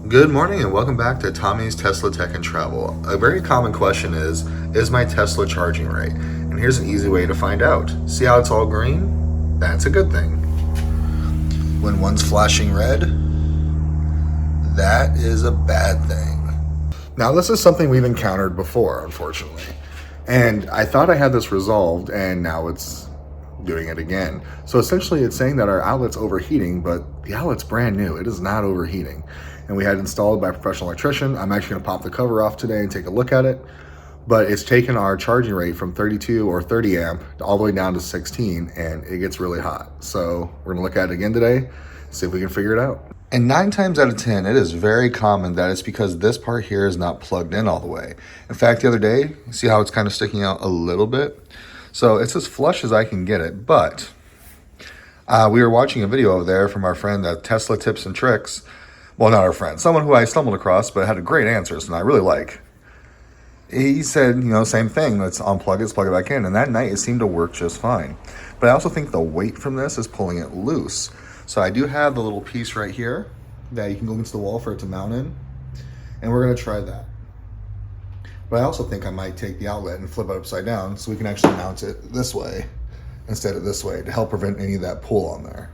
Good morning and welcome back to Tommy's Tesla Tech and Travel. A very common question is my Tesla charging right? And here's an easy way to find out. See how it's all green? That's a good thing. When one's flashing red, that is a bad thing. Now this is something we've encountered before, unfortunately. And I thought I had this resolved and now it's doing it again. So essentially it's saying that our outlet's overheating, but the outlet's brand new. It is not overheating. And we had it installed by a professional electrician. I'm actually gonna pop the cover off today and take a look at it. But it's taken our charging rate from 32 or 30 amp all the way down to 16 and it gets really hot. So we're gonna look at it again today, see if we can figure it out. And 9 times out of 10, it is very common that it's because this part here is not plugged in all the way. In fact, the other day, see how it's kind of sticking out a little bit? So it's as flush as I can get it, but we were watching a video over there from our friend at Tesla Tips and Tricks. Well, not our friend, someone who I stumbled across, but had great answers and I really like. He said, same thing, let's unplug it, plug it back in. And that night it seemed to work just fine. But I also think the weight from this is pulling it loose. So I do have the little piece right here that you can go against the wall for it to mount in. And we're gonna try that. But I also think I might take the outlet and flip it upside down so we can actually mount it this way instead of this way to help prevent any of that pull on there.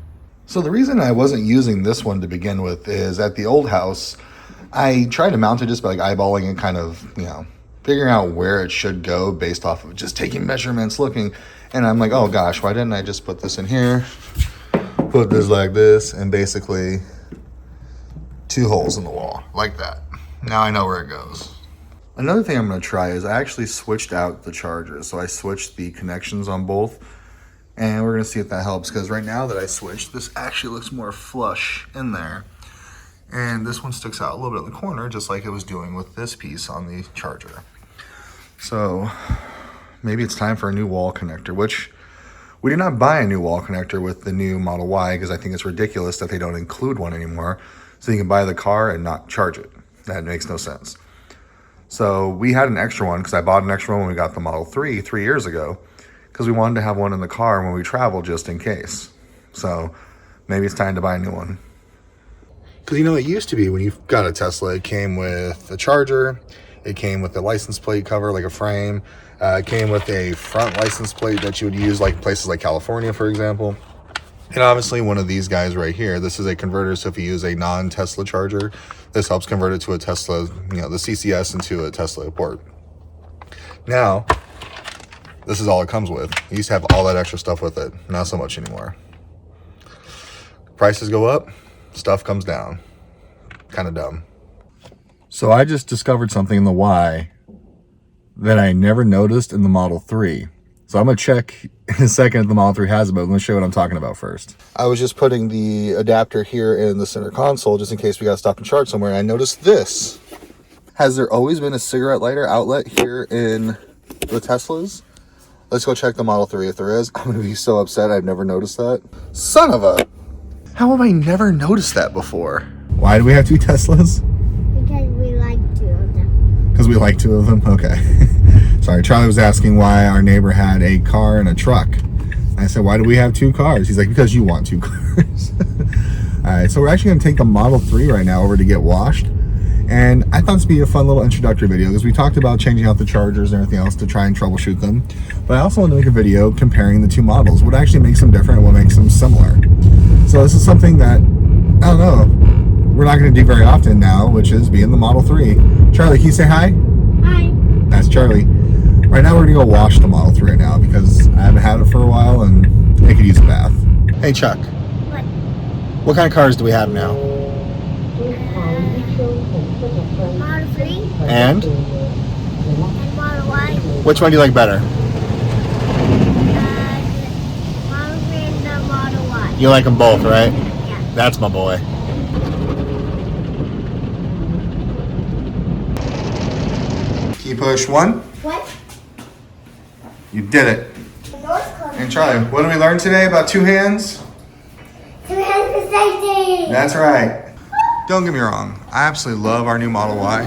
So the reason I wasn't using this one to begin with is at the old house, I tried to mount it just by eyeballing and kind of, figuring out where it should go based off of just taking measurements, looking. And I'm like, oh gosh, why didn't I just put this in here, put this like this, and basically 2 holes in the wall like that. Now I know where it goes. Another thing I'm going to try is I actually switched out the chargers. So I switched the connections on both and we're going to see if that helps, because right now that I switched, this actually looks more flush in there. And this one sticks out a little bit in the corner, just like it was doing with this piece on the charger. So maybe it's time for a new wall connector, which we did not buy a new wall connector with the new Model Y because I think it's ridiculous that they don't include one anymore. So you can buy the car and not charge it. That makes no sense. So we had an extra one because I bought an extra one when we got the Model 3 years ago because we wanted to have one in the car when we travel just in case. So maybe it's time to buy a new one. Because it used to be when you got a Tesla, it came with a charger, it came with a license plate cover, like a frame, it came with a front license plate that you would use like places like California, for example. And obviously one of these guys right here, this is a converter, so if you use a non-Tesla charger, this helps convert it to a Tesla, the CCS into a Tesla port. Now, this is all it comes with. You used to have all that extra stuff with it, not so much anymore. Prices go up, stuff comes down. Kind of dumb. So I just discovered something in the Y that I never noticed in the Model 3. So I'm going to check in a second if the Model 3 has it, but let me show you what I'm talking about first. I was just putting the adapter here in the center console just in case we got to stop and charge somewhere. And I noticed this. Has there always been a cigarette lighter outlet here in the Teslas? Let's go check the Model 3 if there is. I'm going to be so upset I've never noticed that. Son of a... How have I never noticed that before? Why do we have 2 Teslas? Because we like 2 of them. Because we like 2 of them? Okay. Sorry, Charlie was asking why our neighbor had a car and a truck. I said, why do we have 2 cars? He's like, because you want 2 cars. All right, so we're actually going to take the Model 3 right now over to get washed. And I thought this would be a fun little introductory video because we talked about changing out the chargers and everything else to try and troubleshoot them. But I also want to make a video comparing the 2 models. What actually makes them different and what makes them similar. So this is something that, I don't know, we're not going to do very often now, which is be in the Model 3. Charlie, can you say hi? Hi. That's Charlie. Right now we're going to go wash the Model 3 right now because I haven't had it for a while and it could use a bath. Hey Chuck. What? What kind of cars do we have now? Model 3 And? and Model Y. Which one do you like better? Model 3 and the Model Y. You like them both, right? Yeah. That's my boy. Key push 1. What? You did it. The door's closed. And Charlie, what did we learn today about 2 hands? 2 hands for safety. That's right. Don't get me wrong, I absolutely love our new Model Y,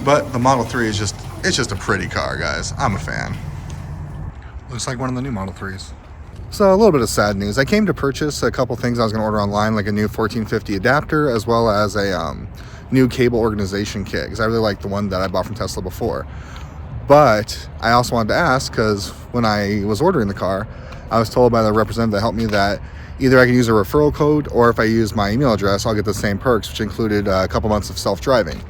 but the Model 3 is it's just a pretty car, guys. I'm a fan. Looks like one of the new Model 3s. So a little bit of sad news. I came to purchase a couple things I was going to order online, like a new 1450 adapter, as well as a new cable organization kit because I really like the one that I bought from Tesla before. But I also wanted to ask because when I was ordering the car, I was told by the representative that helped me that either I can use a referral code or if I use my email address, I'll get the same perks, which included a couple months of self-driving.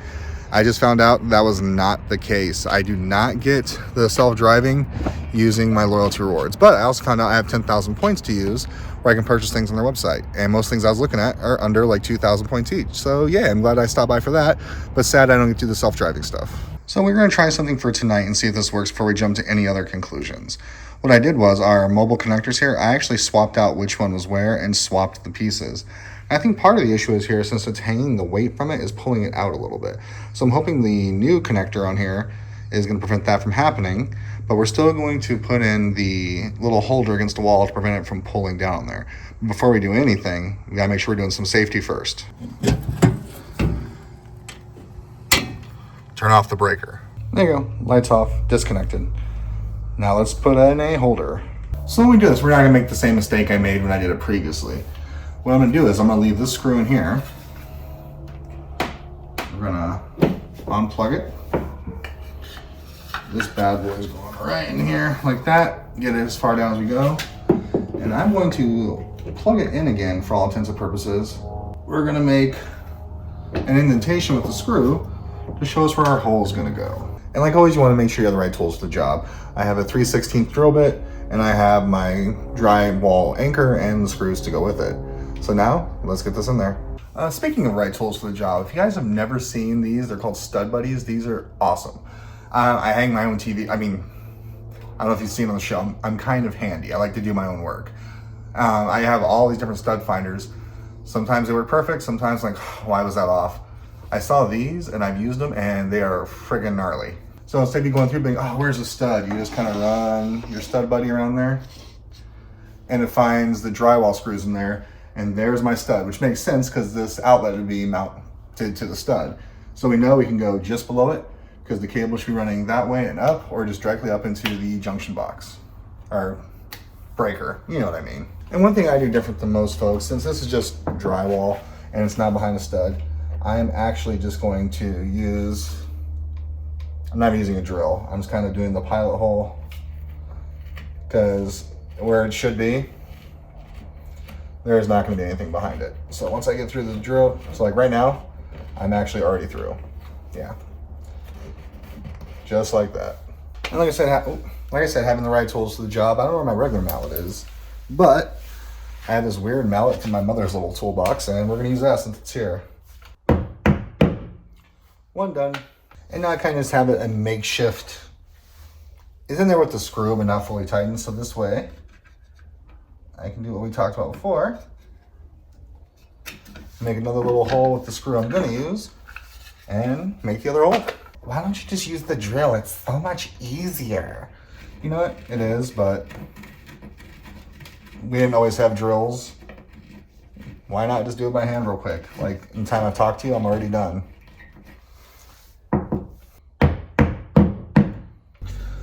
I just found out that was not the case. I do not get the self-driving using my loyalty rewards, but I also found out I have 10,000 points to use where I can purchase things on their website. And most things I was looking at are under like 2,000 points each. So yeah, I'm glad I stopped by for that, but sad I don't get to do the self-driving stuff. So we're gonna try something for tonight and see if this works before we jump to any other conclusions. What I did was our mobile connectors here, I actually swapped out which one was where and swapped the pieces. I think part of the issue is here, since it's hanging, the weight from it is pulling it out a little bit. So I'm hoping the new connector on here is going to prevent that from happening, but we're still going to put in the little holder against the wall to prevent it from pulling down there. Before we do anything, we gotta make sure we're doing some safety first. Turn off the breaker. There you go, lights off, disconnected. Now let's put in a holder. So when we do this, we're not gonna make the same mistake I made when I did it previously. What I'm gonna do is I'm gonna leave this screw in here. We're gonna unplug it. This bad boy is going right in here like that. Get it as far down as we go. And I'm going to plug it in again for all intents and purposes. We're gonna make an indentation with the screw to show us where our hole is gonna go. And like always, you wanna make sure you have the right tools for the job. I have a 3/16 drill bit and I have my drywall anchor and the screws to go with it. So now, let's get this in there. Speaking of right tools for the job, if you guys have never seen these, they're called stud buddies. These are awesome. I hang my own TV. I mean, I don't know if you've seen on the show, I'm kind of handy. I like to do my own work. I have all these different stud finders. Sometimes they work perfect, sometimes like, why was that off? I saw these and I've used them and they are friggin' gnarly. So instead of you going through being, oh, where's the stud? You just kind of run your stud buddy around there and it finds the drywall screws in there. And there's my stud, which makes sense because this outlet would be mounted to the stud. So we know we can go just below it because the cable should be running that way and up, or just directly up into the junction box or breaker, you know what I mean. And one thing I do different than most folks, since this is just drywall and it's not behind a stud, I am actually just going to use, I'm not using a drill. I'm just kind of doing the pilot hole because where it should be, there's not going to be anything behind it. So once I get through the drill, so like right now, I'm actually already through. Yeah. Just like that. And like I said, having the right tools for the job. I don't know where my regular mallet is, but I have this weird mallet from my mother's little toolbox and we're going to use that since it's here. One done. And now I kind of just have it a makeshift. It's in there with the screw, but not fully tightened. So this way, I can do what we talked about before. Make another little hole with the screw I'm gonna use and make the other hole. Why don't you just use the drill? It's so much easier. You know what? It is, but we didn't always have drills. Why not just do it by hand real quick? Like in the time I've talked to you, I'm already done.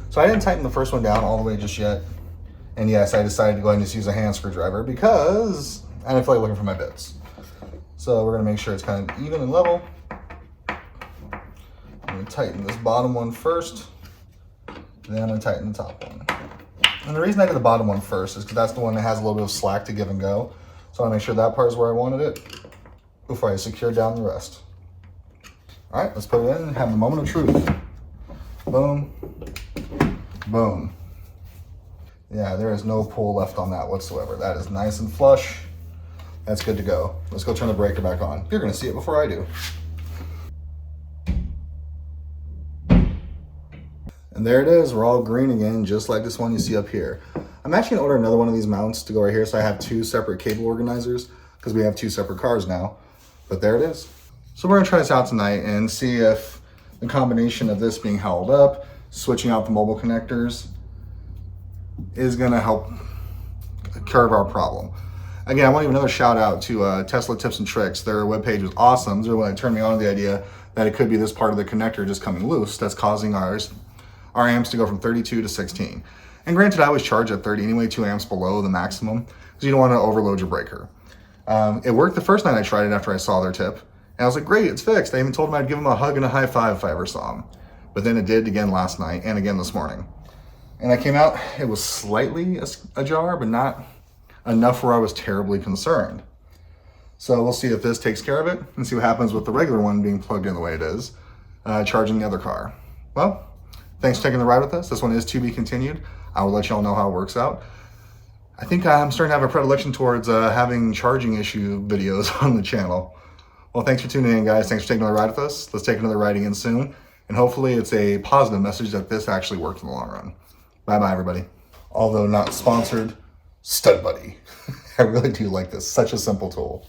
So I didn't tighten the first one down all the way just yet. And yes, I decided to go ahead and just use a hand screwdriver because I didn't feel like looking for my bits. So we're gonna make sure it's kind of even and level. I'm gonna tighten this bottom one first, then I'm gonna tighten the top one. And the reason I did the bottom one first is because that's the one that has a little bit of slack to give and go. So I wanna make sure that part is where I wanted it before I secure down the rest. All right, let's put it in and have the moment of truth. Boom, boom. Yeah, there is no pull left on that whatsoever. That is nice and flush. That's good to go. Let's go turn the breaker back on. You're gonna see it before I do. And there it is, we're all green again, just like this one you see up here. I'm actually gonna order another one of these mounts to go right here so I have two separate cable organizers because we have two separate cars now. But there it is. So we're gonna try this out tonight and see if the combination of this being held up, switching out the mobile connectors, is gonna help curb our problem. Again, I want to give another shout out to Tesla Tips and Tricks. Their webpage was awesome. They're the one that turned me on to the idea that it could be this part of the connector just coming loose that's causing our amps to go from 32 to 16. And granted, I was charged at 30 anyway, 2 amps below the maximum, because you don't want to overload your breaker. It worked the first night I tried it after I saw their tip, And I was like, great, it's fixed. I even told him I'd give him a hug and a high five if I ever saw him. But then it did again last night and again this morning. And I came out, it was slightly ajar, but not enough where I was terribly concerned. So we'll see if this takes care of it and see what happens with the regular one being plugged in the way it is, charging the other car. Well, thanks for taking the ride with us. This one is to be continued. I will let y'all know how it works out. I think I'm starting to have a predilection towards having charging issue videos on the channel. Well, thanks for tuning in, guys. Thanks for taking another ride with us. Let's take another ride again soon. And hopefully it's a positive message that this actually worked in the long run. Bye-bye, everybody. Although not sponsored, Stud Buddy. I really do like this. Such a simple tool.